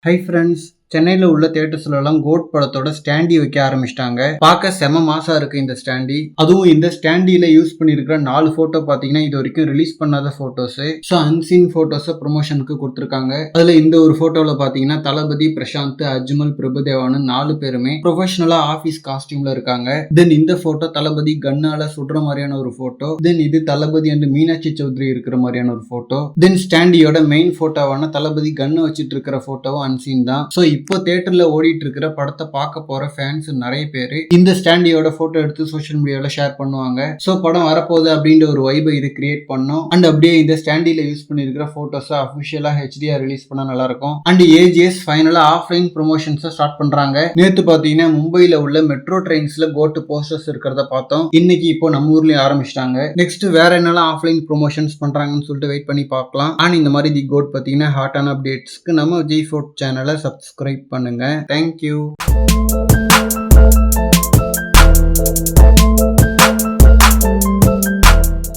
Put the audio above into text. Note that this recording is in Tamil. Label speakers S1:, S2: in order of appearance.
S1: ஹை ஃப்ரெண்ட்ஸ், சென்னையில் உள்ள தியேட்டர்ஸ்லாம் கோட் படத்தோட ஸ்டாண்டி வைக்க ஆரம்பிச்சிட்டாங்க. பார்க்க செம மாசா இருக்கு இந்த ஸ்டாண்டி. அதுவும் இந்த ஸ்டாண்டியில யூஸ் பண்ணியிருக்கிற 4 போட்டோ பார்த்தீங்கன்னா இது வரைக்கும் ரிலீஸ் பண்ணாத போட்டோஸ். ஸோ அன்சீன் போட்டோஸை ப்ரொமோஷனுக்கு கொடுத்துருக்காங்க. அதுல இந்த ஒரு போட்டோவில் பார்த்தீங்கன்னா தளபதி, பிரசாந்த், அஜ்மல், பிரபுதேவான்னு 4 பேருமே ப்ரொஃபஷனலா ஆஃபீஸ் காஸ்டியூம்ல இருக்காங்க. தென் இந்த போட்டோ தளபதி கன்னால சுடுற மாதிரியான ஒரு போட்டோ. தென் இது தளபதி அண்ட் மீனாட்சி சௌத்ரி இருக்கிற மாதிரியான ஒரு போட்டோ. தென் ஸ்டாண்டியோட மெயின் போட்டோவான தளபதி கன்னு வச்சிட்டு இருக்கிற போட்டோவும் அன்சீன் தான். ஸோ இப்போ தியேட்டர்ல ஓடிட்டு இருக்கிற படத்தை பார்க்க போற ஃபேன்ஸ் நிறைய பேர் இந்த ஸ்டாண்டியோட போட்டோ எடுத்து சோஷியல் மீடியாவில் ஷேர் பண்ணுவாங்க. ஸோ படம் வரப்போகுது அப்படின்ற ஒரு வைபை இது கிரியேட் பண்ணும். அண்ட் அப்படியே இந்த ஸ்டாண்டில யூஸ் பண்ணிருக்கிற போட்டோஸை அஃபிஷியலா ஹெச்டிஆர் ரிலீஸ் பண்ணா நல்லா இருக்கும். அண்ட் ஏஜிஎஸ் ஃபைனலா ஆஃப்லைன் ப்ரொமோஷன்ஸை ஸ்டார்ட் பண்றாங்க. நேற்று பார்த்தீங்கன்னா மும்பையில் உள்ள மெட்ரோ ட்ரெயின்ஸ்ல கோட்டு போஸ்டர்ஸ் இருக்கிறத பார்த்தோம். இன்னைக்கு இப்போ நம்ம ஊர்லயும் ஆரம்பிச்சிட்டாங்க. நெக்ஸ்ட் வேற என்னெல்லாம் ஆஃப்லைன் ப்ரொமோஷன்ஸ் பண்றாங்கன்னு சொல்லிட்டு வெயிட் பண்ணி பார்க்கலாம். அண்ட் இந்த மாதிரி தி கோட் பார்த்தீங்கன்னா ஹாட்டான அப்டேட்ஸ்க்கு நம்ம விஜய் ஃபோர்ட் சேனலை சப்ஸ்கிரைப் பண்ணுங்க. தேங்க்யூ.